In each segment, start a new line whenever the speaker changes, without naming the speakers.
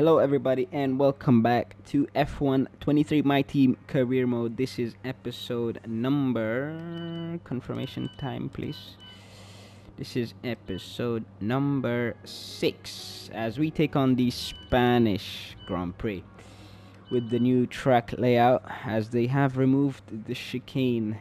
Hello, everybody, and welcome back to F1 23 My Team Career Mode. This is episode number. Confirmation time, please. This is episode number 6 as we take on the Spanish Grand Prix with the new track layout, as they have removed the chicane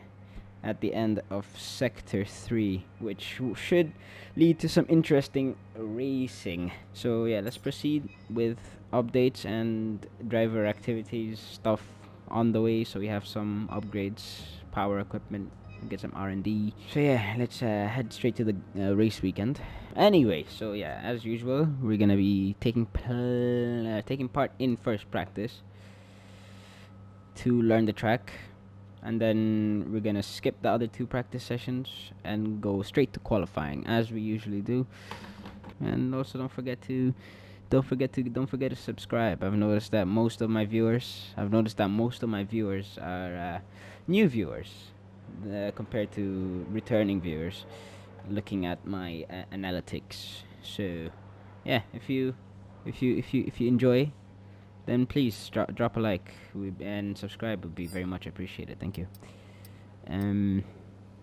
at the end of Sector 3, which should lead to some interesting racing. So yeah, let's proceed with updates and driver activities stuff on the way. So we have some upgrades, power equipment, get some R&D. So yeah, let's head straight to the race weekend. Anyway, so yeah, as usual, we're gonna be taking part in first practice to learn the track, and then we're gonna skip the other two practice sessions and go straight to qualifying as we usually do. And also don't forget to subscribe. I've noticed that most of my viewers are new viewers compared to returning viewers, looking at my analytics. So yeah, if you enjoy, then please drop a like and subscribe would be very much appreciated. Thank you.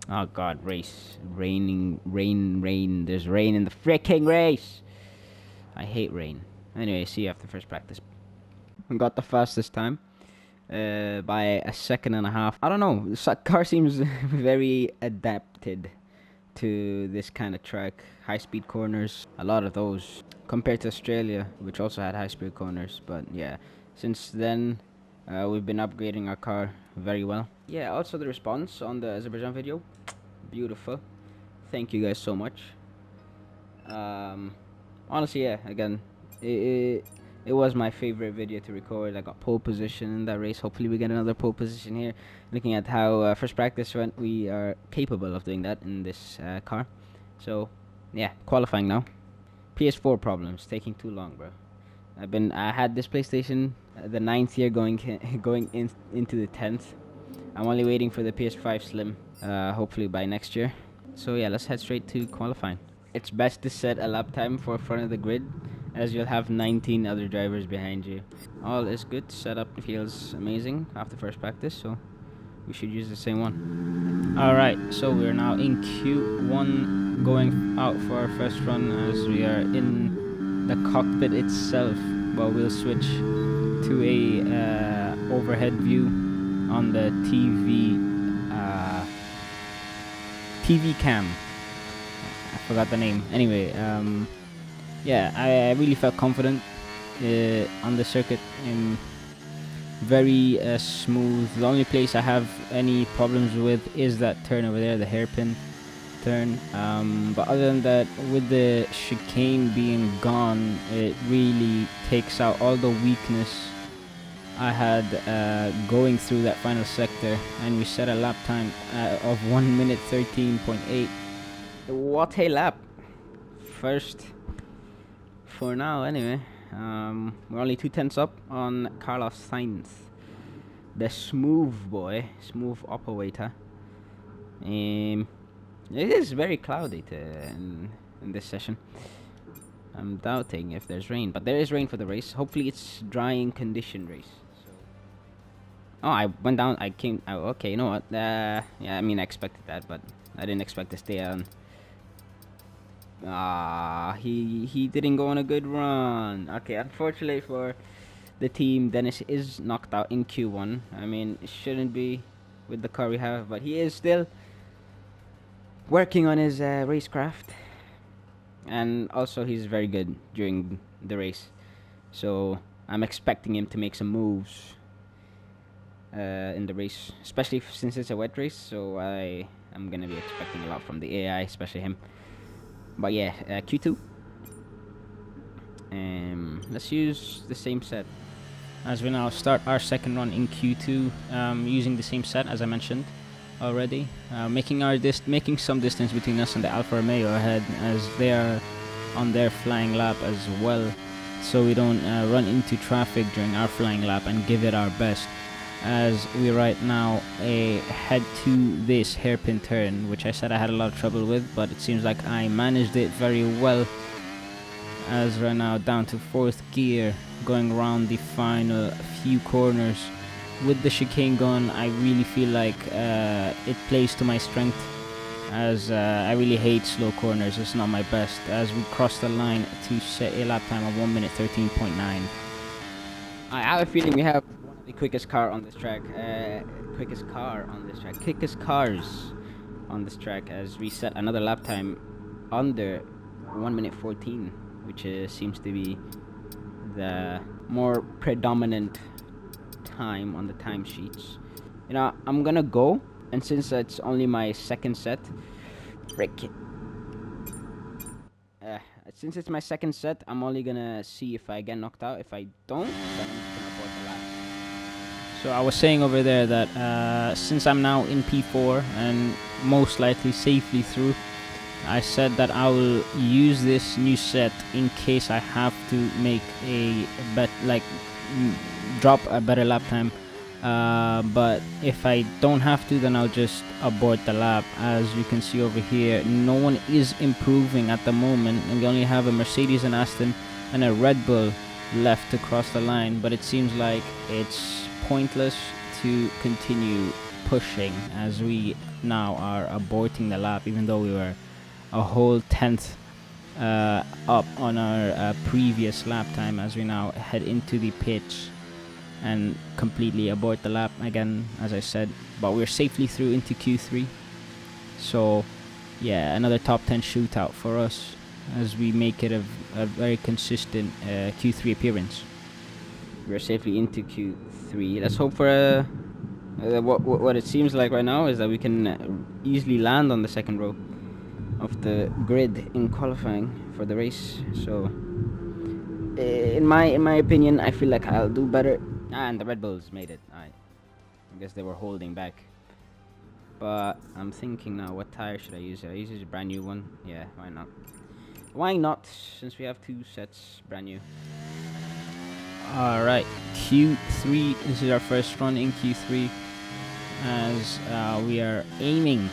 Oh god, race. Rain. There's rain in the freaking race. I hate rain. Anyway, see you after first practice. I got the fastest time by a second and a half. I don't know. The car seems very adapted to this kind of track. High-speed corners, a lot of those, compared to Australia, which also had high-speed corners. But yeah, since then, we've been upgrading our car very well. Yeah, also the response on the Azerbaijan video, beautiful. Thank you guys so much. Honestly, yeah, again, it was my favorite video to record. I got pole position in that race. Hopefully we get another pole position here. Looking at how first practice went, we are capable of doing that in this car. So yeah, qualifying now. PS4 problems, taking too long, bro. I had this PlayStation the 9th year going into the 10th. I'm only waiting for the PS5 Slim, hopefully by next year. So yeah, let's head straight to qualifying. It's best to set a lap time for front of the grid, as you'll have 19 other drivers behind you. All is good. Setup feels amazing after first practice, so we should use the same one. Alright, so we're now in Q1, going out for our first run as we are in the cockpit itself. Well, we'll switch to a overhead view on the TV cam. I forgot the name. Anyway, yeah, I really felt confident on the circuit. Very smooth. The only place I have any problems with is that turn over there, the hairpin turn. But other than that, with the chicane being gone, it really takes out all the weakness I had going through that final sector, and we set a lap time of 1 minute 13.8. What a lap! First for now, anyway. We're only 2/10 up on Carlos Sainz, the smooth operator. It is very cloudy in this session. I'm doubting if there's rain, but there is rain for the race. Hopefully it's drying condition race. Oh, I went down. I came. Oh, okay, you know what? Yeah, I mean, I expected that, but I didn't expect to stay on. He didn't go on a good run. Okay, unfortunately for the team, Dennis is knocked out in Q1. I mean, it shouldn't be with the car we have, but he is still working on his racecraft, and also he's very good during the race. So I'm expecting him to make some moves in the race, especially since it's a wet race. So I'm gonna be expecting a lot from the AI, especially him. But yeah, Q2. Let's use the same set as we now start our second run in Q2, using the same set as I mentioned already, making some distance between us and the Alfa Romeo ahead, as they are on their flying lap as well, so we don't run into traffic during our flying lap and give it our best, as we right now head to this hairpin turn, which I said I had a lot of trouble with, but it seems like I managed it very well, as right now down to 4th gear going around the final few corners. With the chicane gun, I really feel like it plays to my strength, as I really hate slow corners. It's not my best, as we cross the line to set a lap time of 1 minute 13.9. I have a feeling we have one of the quickest cars on this track, as we set another lap time under 1 minute 14, which seems to be the more predominant time on the timesheets. You know, I'm gonna go, and since it's only my second set, since it's my second set, I'm only gonna see if I get knocked out. If I don't, then I'm just gonna abort the lap. So I was saying over there that since I'm now in P4 and most likely safely through, I said that I will use this new set in case I have to make a drop a better lap time. But if I don't have to, then I'll just abort the lap. As you can see over here, no one is improving at the moment, and we only have a Mercedes and Aston and a Red Bull left to cross the line. But it seems like it's pointless to continue pushing, as we now are aborting the lap, even though we were a whole 10th up on our previous lap time, as we now head into the pitch and completely abort the lap again, as I said. But we're safely through into Q3, so yeah, another top 10 shootout for us, as we make it a very consistent Q3 appearance. We're safely into Q3. Let's hope for what it seems like right now is that we can easily land on the second row of the grid in qualifying for the race. So in my opinion, I feel like I'll do better. And the Red Bulls made it. I guess they were holding back. But I'm thinking now, what tire should I use? I use a brand new one. Yeah, why not? Why not? Since we have two sets brand new. Alright, Q3. This is our first run in Q3, as we are aiming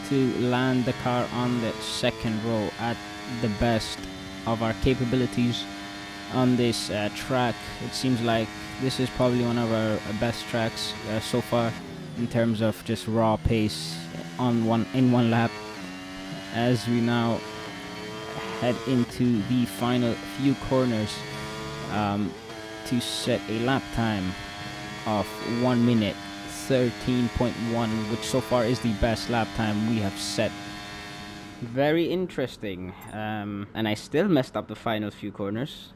to land the car on the second row at the best of our capabilities on this track. It seems like this is probably one of our best tracks so far in terms of just raw pace in one lap, as we now head into the final few corners to set a lap time of 1 minute 13.1, which so far is the best lap time we have set. Very interesting. And I still messed up the final few corners,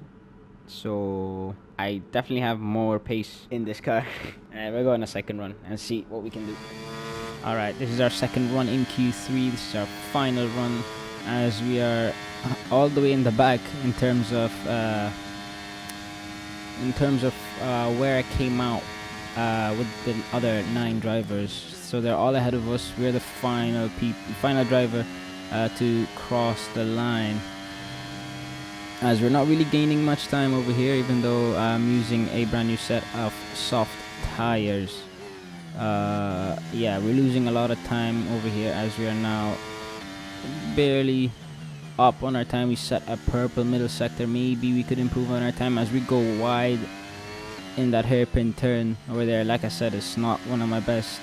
so I definitely have more pace in this car. We'll go on a second run and see what we can do. Alright, this is our second run in Q3. This is our final run, as we are all the way in the back in terms of where I came out with the other 9 drivers. So they're all ahead of us. We're the final driver to cross the line, as we're not really gaining much time over here, even though I'm using a brand new set of soft tires. Yeah, we're losing a lot of time over here, as we are now barely up on our time. We set a purple middle sector. Maybe we could improve on our time as we go wide in that hairpin turn over there. Like I said, it's not one of my best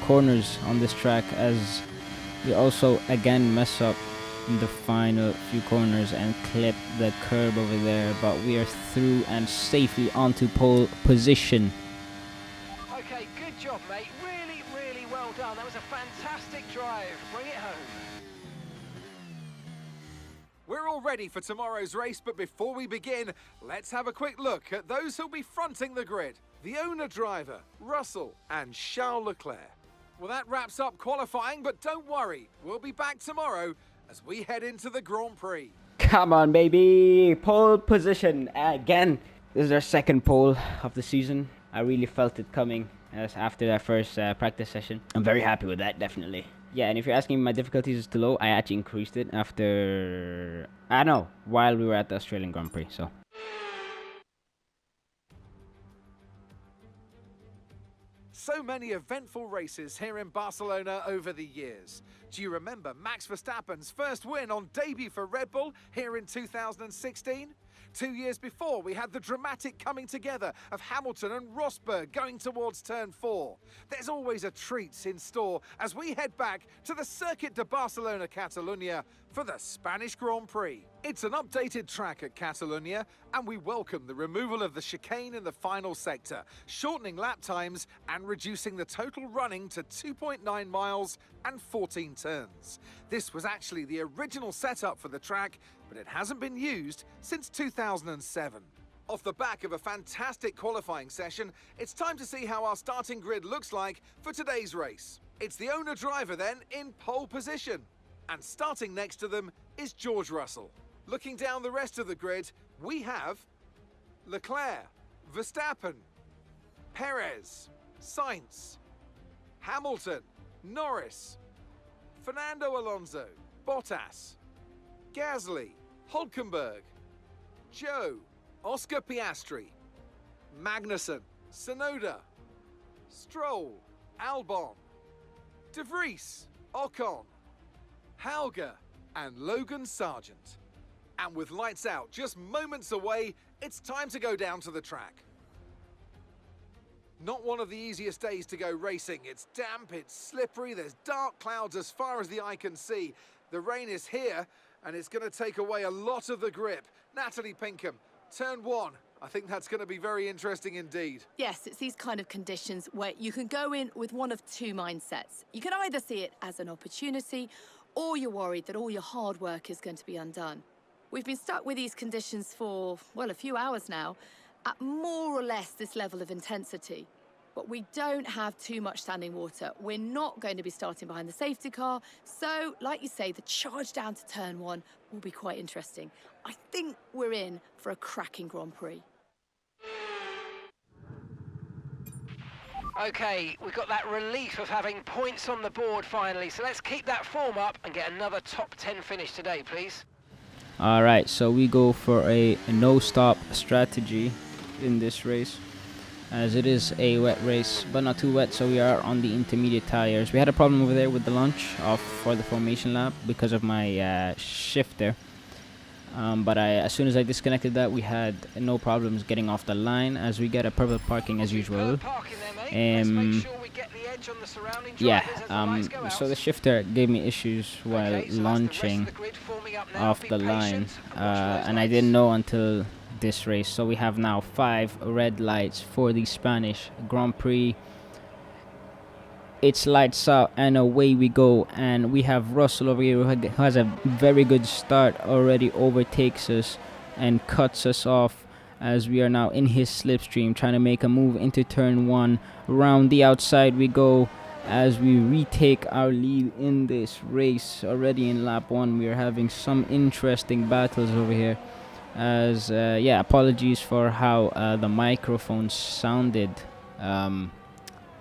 corners on this track, as we also again mess up in the final few corners and clip the curb over there. But we are through and safely onto pole position.
Okay, good job, mate. Really, really well done. That was a fantastic drive. Bring it home.
We're all ready for tomorrow's race, but before we begin, let's have a quick look at those who'll be fronting the grid. The owner driver, Russell and Charles Leclerc. Well, that wraps up qualifying, but don't worry, we'll be back tomorrow as we head into the Grand Prix.
Come on, baby! Pole position again. This is our second pole of the season. I really felt it coming as after that first practice session. I'm very happy with that, definitely. Yeah, and if you're asking me my difficulties is too low, I actually increased it after, I don't know, while we were at the Australian Grand Prix, so.
So many eventful races here in Barcelona over the years. Do you remember Max Verstappen's first win on debut for Red Bull here in 2016? 2 years before, we had the dramatic coming together of Hamilton and Rosberg going towards turn 4. There's always a treat in store as we head back to the Circuit de Barcelona Catalunya for the Spanish Grand Prix. It's an updated track at Catalunya, and we welcome the removal of the chicane in the final sector, shortening lap times and reducing the total running to 2.9 miles and 14 turns. This was actually the original setup for the track, but it hasn't been used since 2007. Off the back of a fantastic qualifying session, it's time to see how our starting grid looks like for today's race. It's the owner driver then in pole position. And starting next to them is George Russell. Looking down the rest of the grid, we have Leclerc, Verstappen, Perez, Sainz, Hamilton, Norris, Fernando Alonso, Bottas, Gasly, Hülkenberg, Zhou, Oscar Piastri, Magnussen, Tsunoda, Stroll, Albon, De Vries, Ocon, Hauger and Logan Sargent. And with lights out just moments away, it's time to go down to the track. Not one of the easiest days to go racing. It's damp, it's slippery, there's dark clouds as far as the eye can see. The rain is here and it's going to take away a lot of the grip. Natalie Pinkham, turn 1. I think that's going to be very interesting indeed.
Yes, it's these kind of conditions where you can go in with one of two mindsets. You can either see it as an opportunity, or you're worried that all your hard work is going to be undone. We've been stuck with these conditions for, well, a few hours now, at more or less this level of intensity. But we don't have too much standing water. We're not going to be starting behind the safety car. So, like you say, the charge down to turn 1 will be quite interesting. I think we're in for a cracking Grand Prix.
Okay, we've got that relief of having points on the board finally, so let's keep that form up and get another top 10 finish today, please.
All right, so we go for a no-stop strategy in this race, as it is a wet race, but not too wet, so we are on the intermediate tires. We had a problem over there with the launch off for the formation lap because of my shifter. But as soon as I disconnected that, we had no problems getting off the line, as we get a purple parking as usual. So the shifter gave me issues while launching off the line, and I didn't know until this race. So we have now 5 red lights for the Spanish Grand Prix. It's lights out and away we go, and we have Russell over here who has a very good start, already overtakes us and cuts us off as we are now in his slipstream, trying to make a move into turn 1. Around the outside we go as we retake our lead in this race. Already in lap 1 we are having some interesting battles over here, as apologies for how the microphone sounded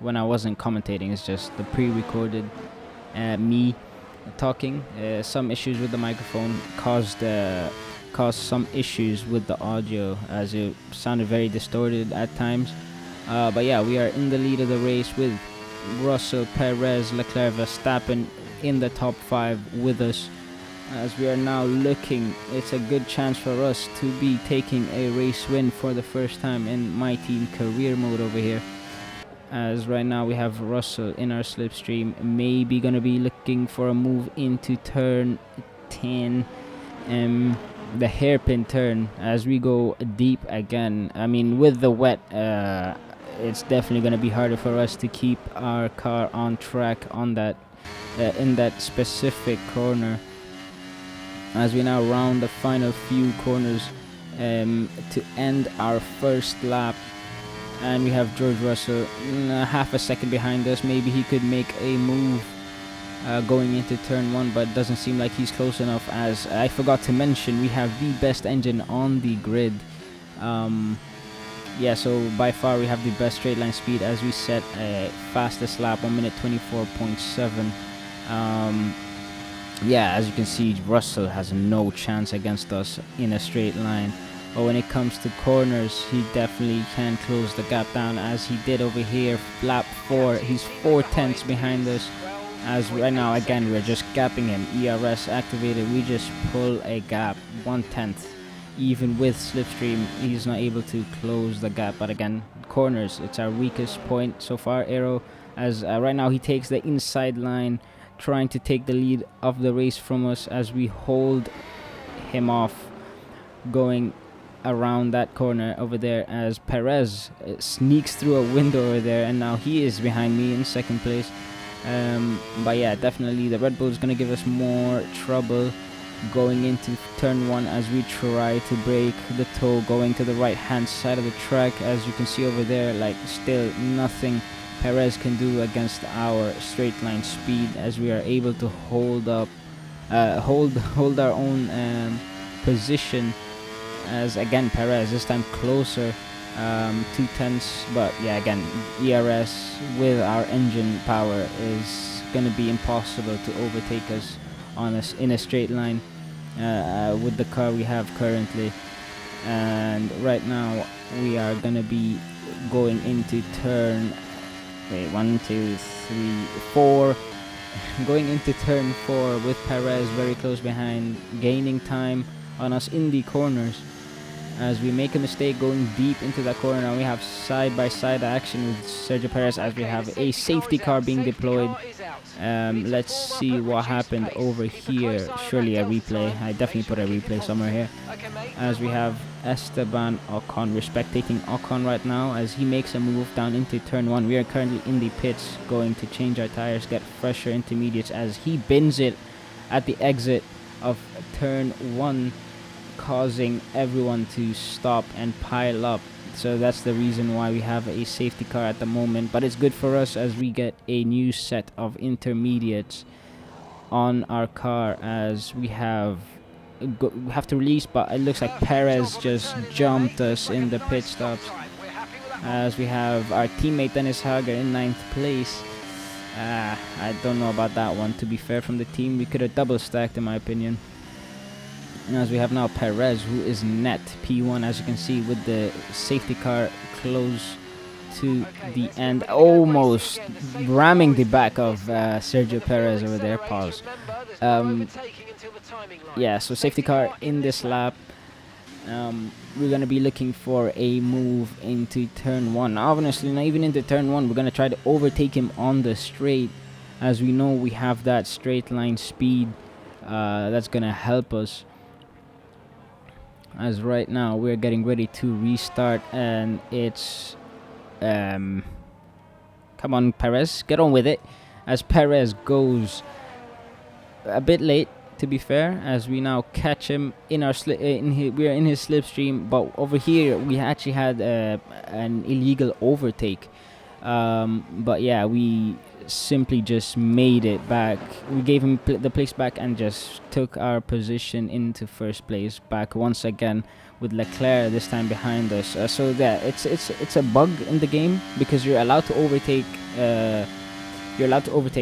when I wasn't commentating. It's just the pre-recorded me talking. Some issues with the microphone caused some issues with the audio, as it sounded very distorted at times. But yeah, we are in the lead of the race with Russell, Perez, Leclerc, Verstappen in the top 5 with us, as we are now looking. It's a good chance for us to be taking a race win for the first time in my team career mode over here, as right now we have Russell in our slipstream, maybe gonna be looking for a move into turn 10, the hairpin turn, as we go deep again. I mean, with the wet, it's definitely gonna be harder for us to keep our car on track on that in that specific corner, as we now round the final few corners to end our first lap. And we have George Russell half a second behind us. Maybe he could make a move going into turn 1, but it doesn't seem like he's close enough, as I forgot to mention we have the best engine on the grid. So by far we have the best straight line speed, as we set a fastest lap 1 minute 24.7. As you can see, Russell has no chance against us in a straight line. But when it comes to corners, he definitely can close the gap down, as he did over here. Lap 4, he's 4 tenths behind us, as right now again we're just gapping him. ERS activated, we just pull a gap 1 tenth even with slipstream, he's not able to close the gap. But again, corners, it's our weakest point so far. Aero, as right now he takes the inside line, trying to take the lead of the race from us as we hold him off, going around that corner over there as Perez sneaks through a window over there, and now he is behind me in second place. But yeah, definitely the Red Bull is going to give us more trouble going into turn 1 as we try to break the toe going to the right hand side of the track. As you can see over there, like, still nothing Perez can do against our straight line speed, as we are able to hold up hold our own position, as again Perez this time closer, 2/10. But yeah, again, ERS with our engine power is gonna be impossible to overtake us on us in a straight line with the car we have currently. And right now we are gonna be going into turn 4 going into turn 4 with Perez very close behind, gaining time on us in the corners. As we make a mistake going deep into that corner, now we have side-by-side action with Sergio Perez as we have a safety car being deployed. Let's see what happened over here. Surely a replay. I definitely put a replay somewhere here. As we have Esteban Ocon, we're spectating Ocon right now as he makes a move down into turn 1. We are currently in the pits going to change our tires, get fresher intermediates, as he bins it at the exit of turn 1, causing everyone to stop and pile up. So that's the reason why we have a safety car at the moment, but it's good for us as we get a new set of intermediates on our car, as we have to release. But it looks like Perez just jumped us in the pit stops, as we have our teammate Dennis Hager in 9th place. I don't know about that one, to be fair. From the team, we could have double stacked in my opinion. And as we have now Perez, who is net P1, as you can see, with the safety car close to the end, almost ramming the back of Sergio Perez over there. Pause. Yeah, so safety car in this lap. We're going to be looking for a move into turn 1. Obviously, not even into turn 1, we're going to try to overtake him on the straight, as we know we have that straight line speed that's going to help us. As right now we're getting ready to restart, and it's come on Perez, get on with it, as Perez goes a bit late, to be fair, as we now catch him in our we are in his slipstream. But over here we actually had an illegal overtake, but yeah, we simply just made it back. We gave him the place back and just took our position into first place back once again, with Leclerc this time behind us. So that it's a bug in the game, because you're allowed to overtake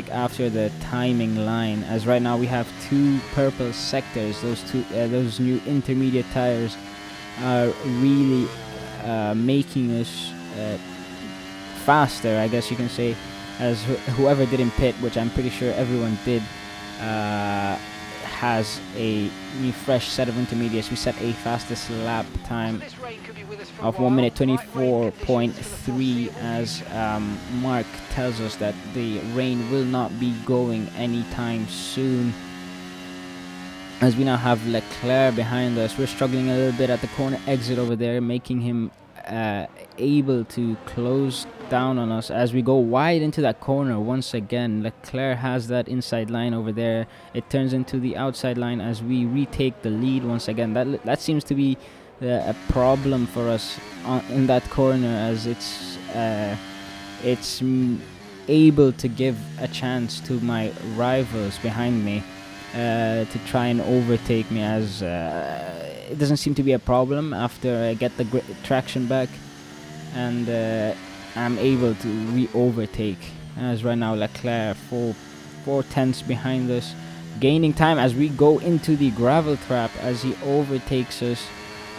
after the timing line. As right now we have 2 purple sectors. Those new intermediate tires are really making us faster, I guess you can say, as whoever didn't pit, which I'm pretty sure everyone did, has a new fresh set of intermediates. We set a fastest lap time of 1 minute 24.3, as Mark tells us that the rain will not be going anytime soon. As we now have Leclerc behind us, we're struggling a little bit at the corner exit over there, making him able to close down on us as we go wide into that corner once again. Leclerc has that inside line over there. It turns into the outside line as we retake the lead once again. That seems to be a problem for us in that corner, as it's able to give a chance to my rivals behind me to try and overtake me, as it doesn't seem to be a problem after I get the traction back, and I'm able to re-overtake. As right now Leclerc 4/10 behind us, gaining time as we go into the gravel trap, as he overtakes us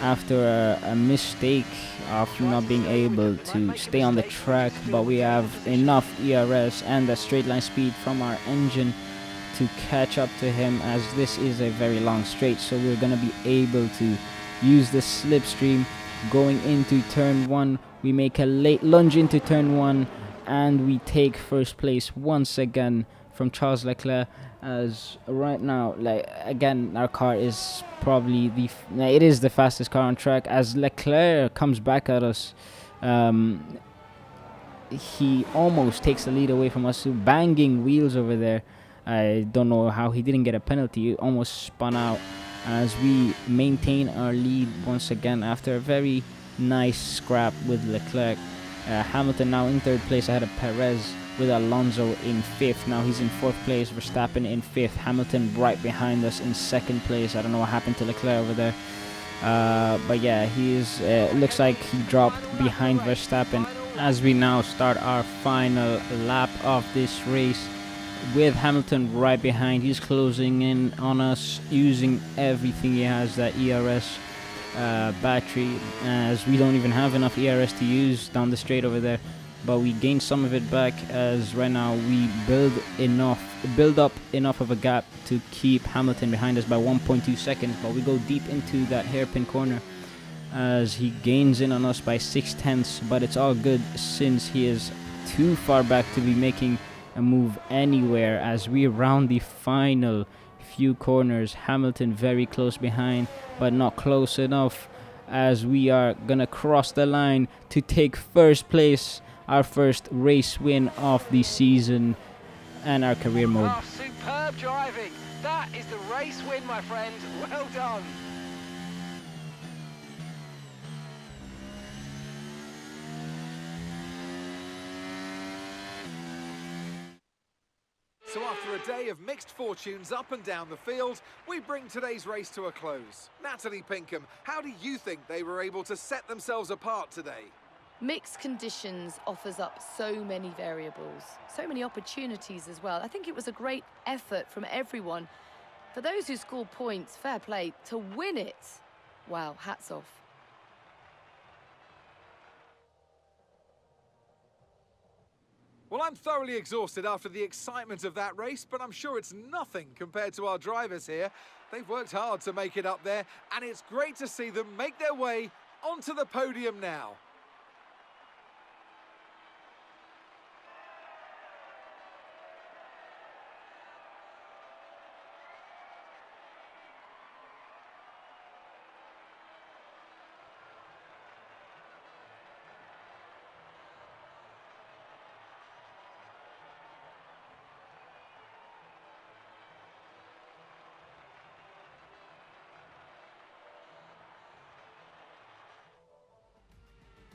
after a mistake of not being able to stay on the track. But we have enough ERS and a straight line speed from our engine to catch up to him, as this is a very long straight, so we're gonna be able to use the slipstream going into turn 1. We make a late lunge into turn 1, and we take first place once again from Charles Leclerc. As right now, like again, our car is probably it is the fastest car on track. As Leclerc comes back at us, he almost takes the lead away from us, banging wheels over there. I don't know how he didn't get a penalty. He almost spun out as we maintain our lead once again after a very nice scrap with Leclerc. Hamilton now in 3rd place ahead of Perez, with Alonso in 5th. Now he's in 4th place, Verstappen in 5th, Hamilton right behind us in 2nd place. I don't know what happened to Leclerc over there. But yeah, he is. Looks like he dropped behind Verstappen. As we now start our final lap of this race, with Hamilton right behind. He's closing in on us, using everything he has, that ERS battery, as we don't even have enough ERS to use down the straight over there. But we gain some of it back, as right now we build up enough of a gap to keep Hamilton behind us by 1.2 seconds. But we go deep into that hairpin corner as he gains in on us by 0.6, but it's all good since he is too far back to be making a move anywhere. As we round the final few corners, Hamilton very close behind, but not close enough, as we are gonna cross the line to take first place, our first race win of the season and our career mode.
Oh, superb driving. That is the race win, my friend. Well done.
So after a day of mixed fortunes up and down the field, we bring today's race to a close. Natalie Pinkham, how do you think they were able to set themselves apart today?
Mixed conditions offers up so many variables, so many opportunities as well. I think it was a great effort from everyone. For those who scored points, fair play. To win it, wow, hats off.
Well, I'm thoroughly exhausted after the excitement of that race, but I'm sure it's nothing compared to our drivers here. They've worked hard to make it up there, and it's great to see them make their way onto the podium now.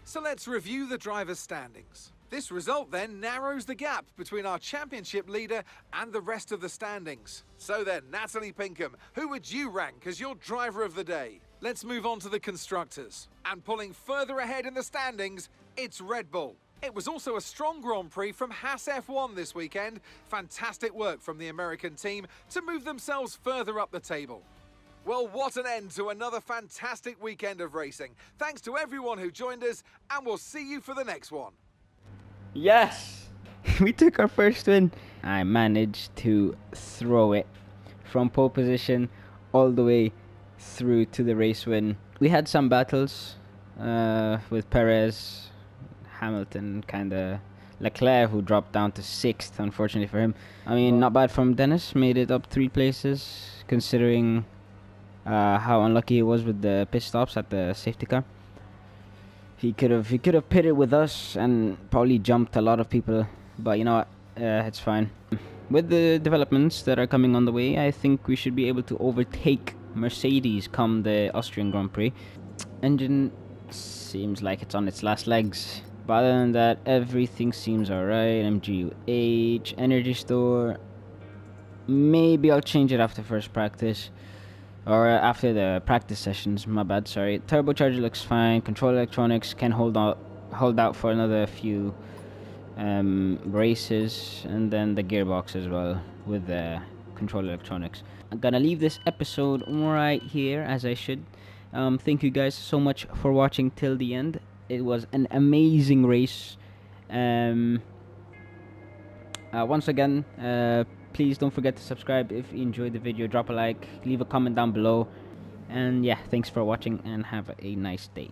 So let's review the drivers' standings. This result then narrows the gap between our championship leader and the rest of the standings. So then, Natalie Pinkham, who would you rank as your driver of the day? Let's move on to the constructors. And pulling further ahead in the standings, it's Red Bull. It was also a strong Grand Prix from Haas F1 this weekend. Fantastic work from the American team to move themselves further up the table. Well, what an end to another fantastic weekend of racing. Thanks to everyone who joined us, and we'll see you for the next one.
Yes! We took our first win. I managed to throw it from pole position all the way through to the race win. We had some battles with Perez, Hamilton, Leclerc, who dropped down to 6th, unfortunately for him. I mean, not bad from Dennis. Made it up 3 places, considering how unlucky he was with the pit stops at the safety car. He could have pitted with us and probably jumped a lot of people, but you know what, it's fine. With the developments that are coming on the way, I think we should be able to overtake Mercedes come the Austrian Grand Prix. Engine seems like it's on its last legs, but other than that, everything seems alright. MGU-H, energy store, maybe I'll change it after first practice. Or after the practice sessions, my bad, sorry. Turbocharger looks fine. Control electronics can hold out for another few races. And then the gearbox as well with the control electronics. I'm gonna leave this episode right here, as I should. Thank you guys so much for watching till the end. It was an amazing race. Once again, please don't forget to subscribe if you enjoyed the video. Drop a like, leave a comment down below, And yeah, thanks for watching and have a nice day.